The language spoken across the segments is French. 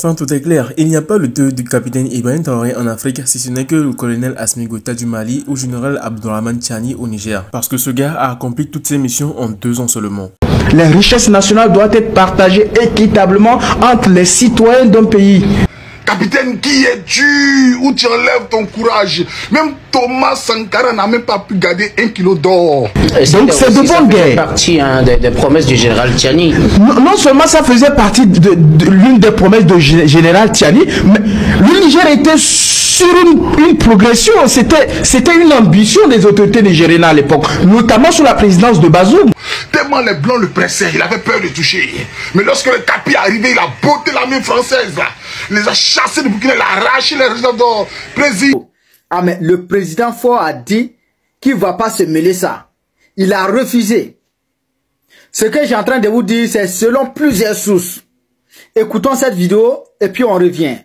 Enfin, tout est clair, il n'y a pas le deux du capitaine Ibrahim Traoré en Afrique, si ce n'est que le colonel Assimi Goïta du Mali ou général Abdourahmane Tiani au Niger. Parce que ce gars a accompli toutes ses missions en 2 ans seulement. Les richesses nationales doivent être partagées équitablement entre les citoyens d'un pays. Capitaine, qui es-tu? Où tu enlèves ton courage? Même Thomas Sankara n'a même pas pu garder 1 kilo d'or. Donc c'est de bonne guerre. Partie des promesses du général Tiani. Non seulement ça faisait partie de l'une des promesses du général Tiani, mais le Niger était sur une progression. C'était une ambition des autorités nigériennes à l'époque, notamment sous la présidence de Bazoum. Tellement les Blancs le pressaient, il avait peur de toucher. Mais lorsque le Capi est arrivé, il a botté la main française. Là. Il les a chassés de Burkina, il a arraché les réserves d'or. Président. Ah mais le président Faure a dit qu'il ne va pas se mêler ça. Il a refusé. Ce que j'ai en train de vous dire, c'est selon plusieurs sources. Écoutons cette vidéo et puis on revient.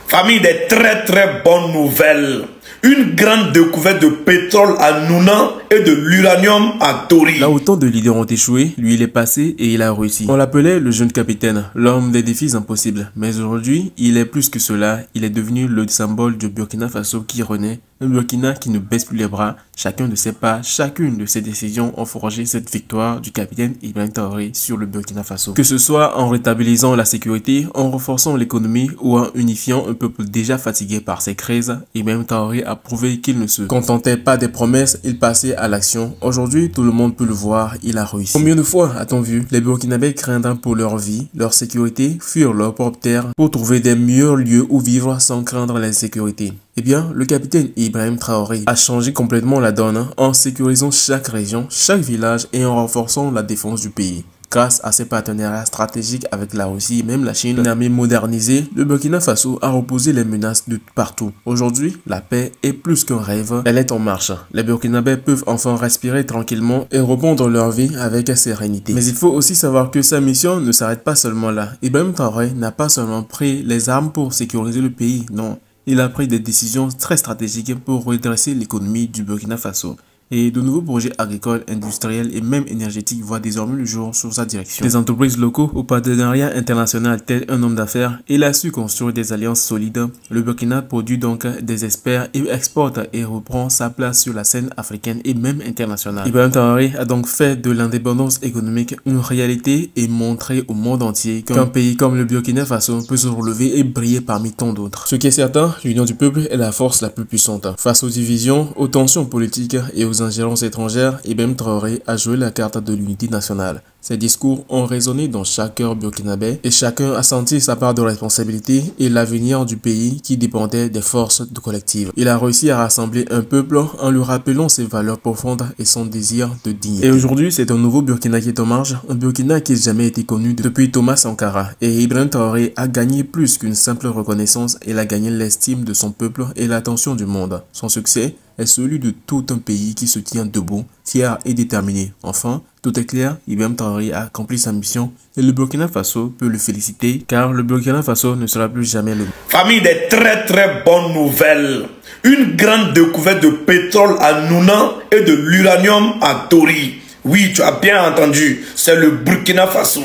Famille, des très bonnes nouvelles. Une grande découverte de pétrole à Nouna et de l'uranium à Tori. Là où tant de leaders ont échoué, lui il est passé et il a réussi. On l'appelait le jeune capitaine, l'homme des défis impossibles. Mais aujourd'hui, il est plus que cela. Il est devenu le symbole du Burkina Faso qui renaît. Un Burkina qui ne baisse plus les bras. Chacun de ses pas, chacune de ses décisions ont forgé cette victoire du capitaine Ibrahim Traoré sur le Burkina Faso. Que ce soit en rétablissant la sécurité, en renforçant l'économie ou en unifiant un peuple déjà fatigué par ses crises, Ibrahim Traoré a prouvé qu'il ne se contentait pas des promesses, il passait à l'action. Aujourd'hui, tout le monde peut le voir, il a réussi. Combien de fois a-t-on vu les Burkinabés craindre pour leur vie, leur sécurité, fuir leur propre terre pour trouver des meilleurs lieux où vivre sans craindre l'insécurité? Eh bien, le capitaine Ibrahim Traoré a changé complètement la donne en sécurisant chaque région, chaque village et en renforçant la défense du pays. Grâce à ses partenariats stratégiques avec la Russie et même la Chine, une armée modernisée, le Burkina Faso a reposé les menaces de partout. Aujourd'hui, la paix est plus qu'un rêve, elle est en marche. Les Burkinabés peuvent enfin respirer tranquillement et reprendre leur vie avec sérénité. Mais il faut aussi savoir que sa mission ne s'arrête pas seulement là. Ibrahim Traoré n'a pas seulement pris les armes pour sécuriser le pays, non. Il a pris des décisions très stratégiques pour redresser l'économie du Burkina Faso. Et de nouveaux projets agricoles, industriels et même énergétiques voient désormais le jour sous sa direction. Des entreprises locaux au partenariat international tel un homme d'affaires, il a su construire des alliances solides. Le Burkina produit donc des experts et exporte et reprend sa place sur la scène africaine et même internationale. Ibrahim Traoré a donc fait de l'indépendance économique une réalité et montré au monde entier qu'un pays comme le Burkina Faso peut se relever et briller parmi tant d'autres. Ce qui est certain, l'union du peuple est la force la plus puissante. Face aux divisions, aux tensions politiques et aux ingérences étrangères, Ibrahim Traoré a joué la carte de l'unité nationale. Ses discours ont résonné dans chaque cœur burkinabé et chacun a senti sa part de responsabilité et l'avenir du pays qui dépendait des forces collectives. Il a réussi à rassembler un peuple en lui rappelant ses valeurs profondes et son désir de dignité. Et aujourd'hui, c'est un nouveau Burkina qui est en marche, un Burkina qui n'a jamais été connu depuis Thomas Sankara. Et Ibrahim Traoré a gagné plus qu'une simple reconnaissance, il a gagné l'estime de son peuple et l'attention du monde. Son succès est celui de tout un pays qui se tient debout, fier et déterminé. Enfin, tout est clair, Ibrahim Traoré a accompli sa mission et le Burkina Faso peut le féliciter car le Burkina Faso ne sera plus jamais le même. Famille, des très bonnes nouvelles. Une grande découverte de pétrole à Nouna et de l'uranium à Tori. Oui, tu as bien entendu, c'est le Burkina Faso.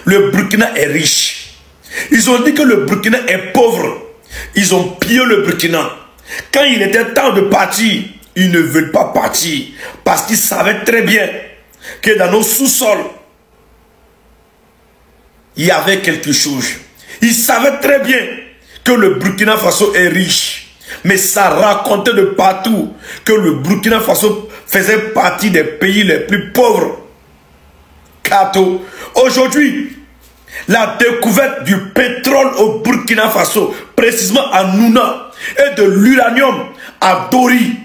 Le Burkina est riche. Ils ont dit que le Burkina est pauvre. Ils ont pillé le Burkina. Quand il était temps de partir, ils ne veulent pas partir parce qu'ils savaient très bien que dans nos sous-sols, il y avait quelque chose. Ils savaient très bien que le Burkina Faso est riche. Mais ça racontait de partout que le Burkina Faso faisait partie des pays les plus pauvres. Kato. Aujourd'hui, la découverte du pétrole au Burkina Faso, précisément à Nouna, et de l'uranium à Dori.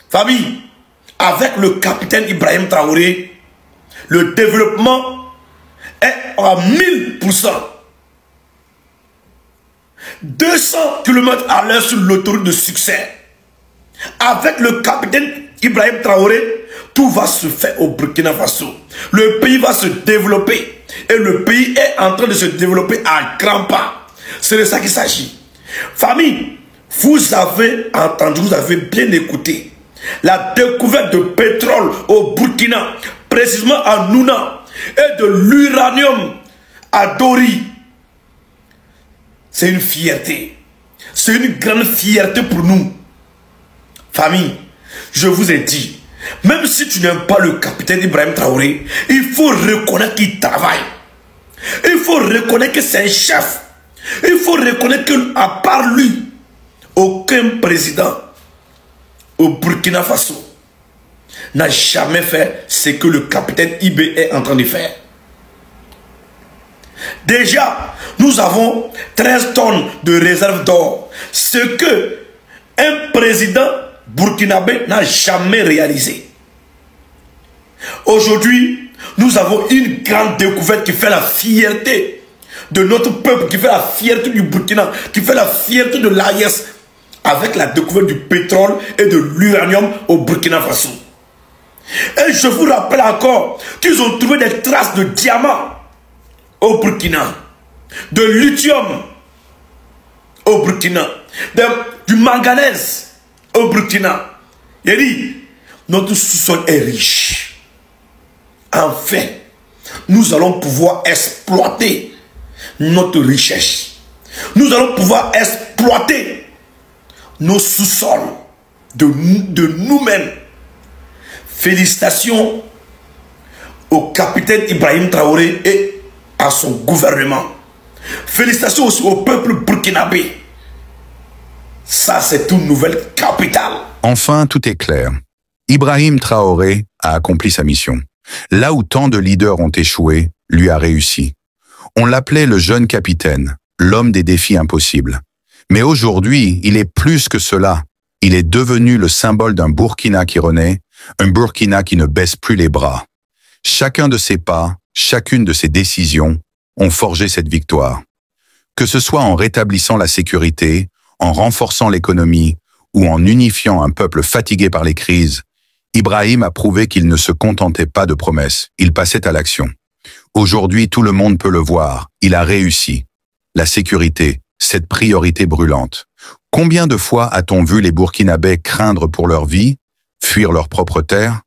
Famille, avec le capitaine Ibrahim Traoré, le développement est à 1000%. 200 km/h sur l'autoroute de succès. Avec le capitaine Ibrahim Traoré, tout va se faire au Burkina Faso. Le pays va se développer. Et le pays est en train de se développer à grands pas. C'est de ça qu'il s'agit. Famille, vous avez entendu, vous avez bien écouté. La découverte de pétrole au Burkina, précisément à Nouna, et de l'uranium à Dori. c'est une fierté. C'est une grande fierté pour nous. Famille, je vous ai dit, même si tu n'aimes pas le capitaine Ibrahim Traoré, il faut reconnaître qu'il travaille. Il faut reconnaître que c'est un chef. Il faut reconnaître qu'à part lui, aucun président au Burkina Faso n'a jamais fait ce que le capitaine IB est en train de faire. Déjà, nous avons 13 tonnes de réserve d'or. Ce que un président burkinabé n'a jamais réalisé. Aujourd'hui, nous avons une grande découverte qui fait la fierté de notre peuple, qui fait la fierté du Burkina, qui fait la fierté de l'AES, avec la découverte du pétrole et de l'uranium au Burkina Faso. Et je vous rappelle encore qu'ils ont trouvé des traces de diamants au Burkina, de lithium au Burkina, du manganèse au Burkina. Il dit, notre sous-sol est riche. Enfin, nous allons pouvoir exploiter notre richesse. Nous allons pouvoir exploiter nos sous-sols de nous-mêmes. Félicitations au capitaine Ibrahim Traoré et à son gouvernement. Félicitations aussi au peuple burkinabé. Ça, c'est une nouvelle capitale. Enfin, tout est clair. Ibrahim Traoré a accompli sa mission. Là où tant de leaders ont échoué, lui a réussi. On l'appelait le jeune capitaine, l'homme des défis impossibles. Mais aujourd'hui, il est plus que cela. Il est devenu le symbole d'un Burkina qui renaît, un Burkina qui ne baisse plus les bras. Chacun de ses pas, chacune de ses décisions ont forgé cette victoire. Que ce soit en rétablissant la sécurité, en renforçant l'économie ou en unifiant un peuple fatigué par les crises, Ibrahim a prouvé qu'il ne se contentait pas de promesses, il passait à l'action. Aujourd'hui, tout le monde peut le voir, il a réussi. La sécurité, cette priorité brûlante. Combien de fois a-t-on vu les Burkinabés craindre pour leur vie, fuir leur propre terre?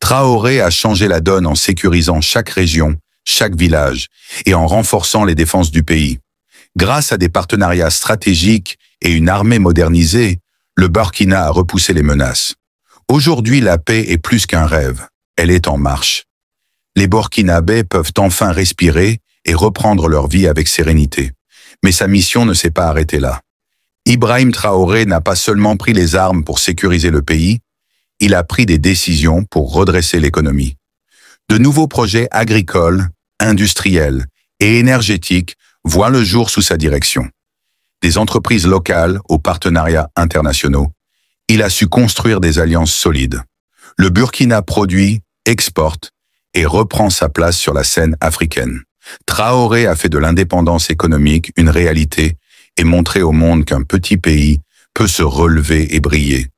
Traoré a changé la donne en sécurisant chaque région, chaque village, et en renforçant les défenses du pays. Grâce à des partenariats stratégiques et une armée modernisée, le Burkina a repoussé les menaces. Aujourd'hui, la paix est plus qu'un rêve, elle est en marche. Les Burkinabés peuvent enfin respirer et reprendre leur vie avec sérénité. Mais sa mission ne s'est pas arrêtée là. Ibrahim Traoré n'a pas seulement pris les armes pour sécuriser le pays, il a pris des décisions pour redresser l'économie. De nouveaux projets agricoles, industriels et énergétiques voient le jour sous sa direction. Des entreprises locales aux partenariats internationaux, il a su construire des alliances solides. Le Burkina produit, exporte et reprend sa place sur la scène africaine. Traoré a fait de l'indépendance économique une réalité et montré au monde qu'un petit pays peut se relever et briller.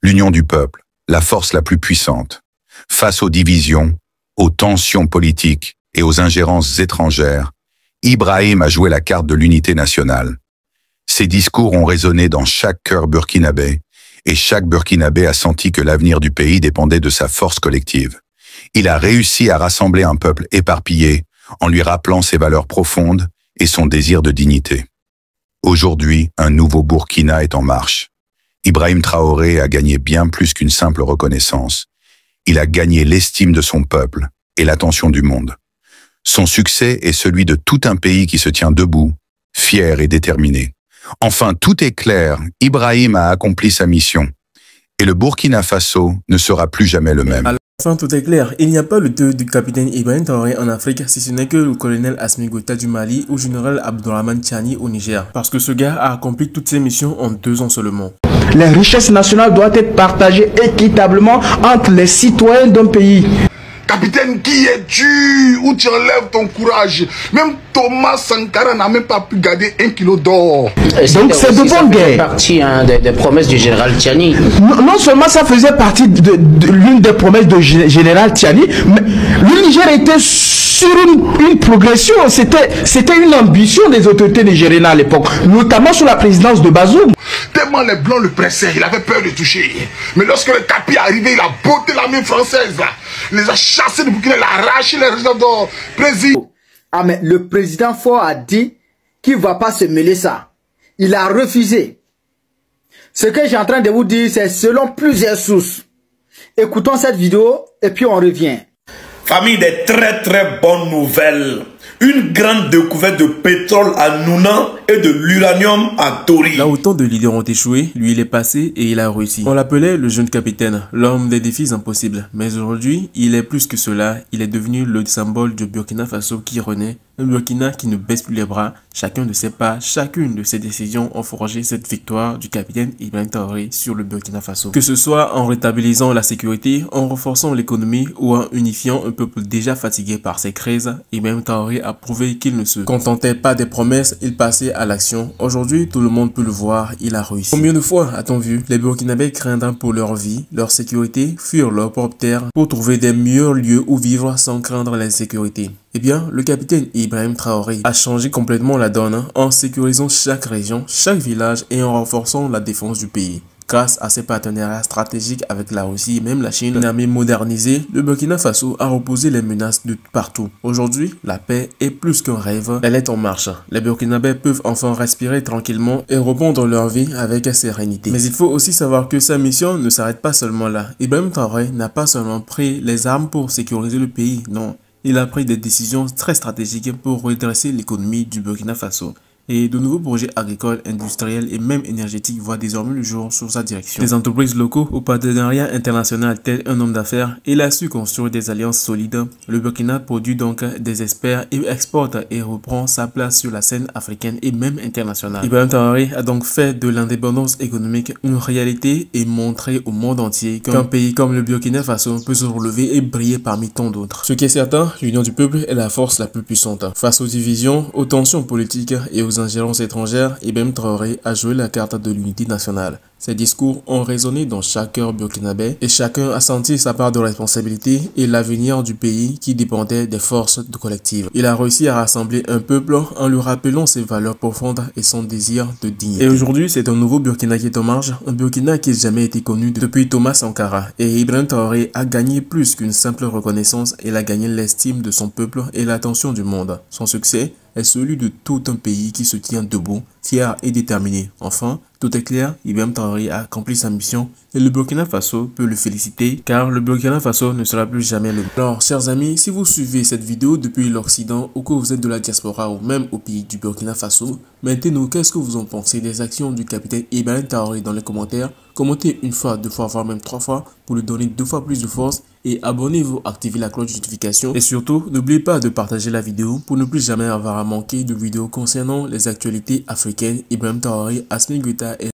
L'union du peuple, la force la plus puissante. Face aux divisions, aux tensions politiques et aux ingérences étrangères, Ibrahim a joué la carte de l'unité nationale. Ses discours ont résonné dans chaque cœur burkinabé et chaque burkinabé a senti que l'avenir du pays dépendait de sa force collective. Il a réussi à rassembler un peuple éparpillé en lui rappelant ses valeurs profondes et son désir de dignité. Aujourd'hui, un nouveau Burkina est en marche. Ibrahim Traoré a gagné bien plus qu'une simple reconnaissance. Il a gagné l'estime de son peuple et l'attention du monde. Son succès est celui de tout un pays qui se tient debout, fier et déterminé. Enfin, tout est clair, Ibrahim a accompli sa mission. Et le Burkina Faso ne sera plus jamais le même. Enfin, tout est clair. Il n'y a pas le deux du capitaine Ibrahim Traoré en Afrique, si ce n'est que le colonel Assimi Goïta du Mali ou le général Abdourahmane Tiani au Niger. Parce que ce gars a accompli toutes ses missions en 2 ans seulement. Les richesses nationales doivent être partagées équitablement entre les citoyens d'un pays. Capitaine, qui es-tu? Où tu enlèves ton courage? Même Thomas Sankara n'a même pas pu garder 1 kilo d'or. Donc c'est de bonne guerre. Partie des promesses du général Tiani. Non seulement ça faisait partie de l'une des promesses du général Tiani, mais le Niger était sur une progression. C'était une ambition des autorités nigériennes à l'époque, notamment sous la présidence de Bazoum. Tellement les Blancs le pressaient, il avait peur de toucher. Mais lorsque le Capi est arrivé, il a botté la main française. Il les a chassés de Burkina, il a arraché les réserves d'or. Ah mais le président Faure a dit qui ne va pas se mêler ça. Il a refusé. Ce que j'ai en train de vous dire, c'est selon plusieurs sources. Écoutons cette vidéo et puis on revient. Famille, des très bonnes nouvelles. Une grande découverte de pétrole à Nouna et de l'uranium à Tori. Là où tant de leaders ont échoué, lui il est passé et il a réussi. On l'appelait le jeune capitaine, l'homme des défis impossibles. Mais aujourd'hui, il est plus que cela, il est devenu le symbole du Burkina Faso qui renaît. Un Burkina qui ne baisse plus les bras. Chacun de ses pas, chacune de ses décisions ont forgé cette victoire du capitaine Ibrahim Traoré sur le Burkina Faso. Que ce soit en rétablissant la sécurité, en renforçant l'économie ou en unifiant un peuple déjà fatigué par ses crises, Ibrahim Traoré a prouvé qu'il ne se contentait pas des promesses, il passait à l'action. Aujourd'hui, tout le monde peut le voir, il a réussi. Combien de fois a-t-on vu les Burkinabés craindre pour leur vie, leur sécurité, fuir leur propre terre pour trouver des meilleurs lieux où vivre sans craindre l'insécurité? Eh bien, le capitaine Ibrahim Traoré a changé complètement la donne en sécurisant chaque région, chaque village et en renforçant la défense du pays. Grâce à ses partenariats stratégiques avec la Russie et même la Chine, une armée modernisée, le Burkina Faso a reposé les menaces de partout. Aujourd'hui, la paix est plus qu'un rêve, elle est en marche. Les Burkinabés peuvent enfin respirer tranquillement et reprendre leur vie avec sérénité. Mais il faut aussi savoir que sa mission ne s'arrête pas seulement là. Ibrahim Traoré n'a pas seulement pris les armes pour sécuriser le pays, non. Il a pris des décisions très stratégiques pour redresser l'économie du Burkina Faso. Et de nouveaux projets agricoles, industriels et même énergétiques voient désormais le jour sous sa direction. Des entreprises locaux au partenariat international tel un homme d'affaires, il a su construire des alliances solides. Le Burkina produit donc des experts et exporte et reprend sa place sur la scène africaine et même internationale. Ibrahim Traoré a donc fait de l'indépendance économique une réalité et montré au monde entier qu'un pays comme le Burkina Faso peut se relever et briller parmi tant d'autres. Ce qui est certain, l'union du peuple est la force la plus puissante. Face aux divisions, aux tensions politiques et aux ingérences étrangères, Ibrahim Traoré a joué la carte de l'unité nationale. Ses discours ont résonné dans chaque cœur burkinabé et chacun a senti sa part de responsabilité et l'avenir du pays qui dépendait des forces collectives. Il a réussi à rassembler un peuple en lui rappelant ses valeurs profondes et son désir de dignité. Et aujourd'hui, c'est un nouveau Burkina qui est en marche, un Burkina qui n'a jamais été connu depuis Thomas Sankara. Et Ibrahim Traoré a gagné plus qu'une simple reconnaissance, il a gagné l'estime de son peuple et l'attention du monde. Son succès est celui de tout un pays qui se tient debout, fier et déterminé. Enfin, tout est clair, Ibrahim Traoré a accompli sa mission et le Burkina Faso peut le féliciter car le Burkina Faso ne sera plus jamais le même. Alors, chers amis, si vous suivez cette vidéo depuis l'Occident ou que vous êtes de la diaspora ou même au pays du Burkina Faso, mettez-nous qu'est-ce que vous en pensez des actions du capitaine Ibrahim Traoré dans les commentaires. Commentez une fois, deux fois, voire même trois fois pour lui donner 2 fois plus de force et abonnez-vous, activez la cloche de notification et surtout, n'oubliez pas de partager la vidéo pour ne plus jamais avoir à manquer de vidéos concernant les actualités africaines. Ibrahim Traoré, Assimi Goïta et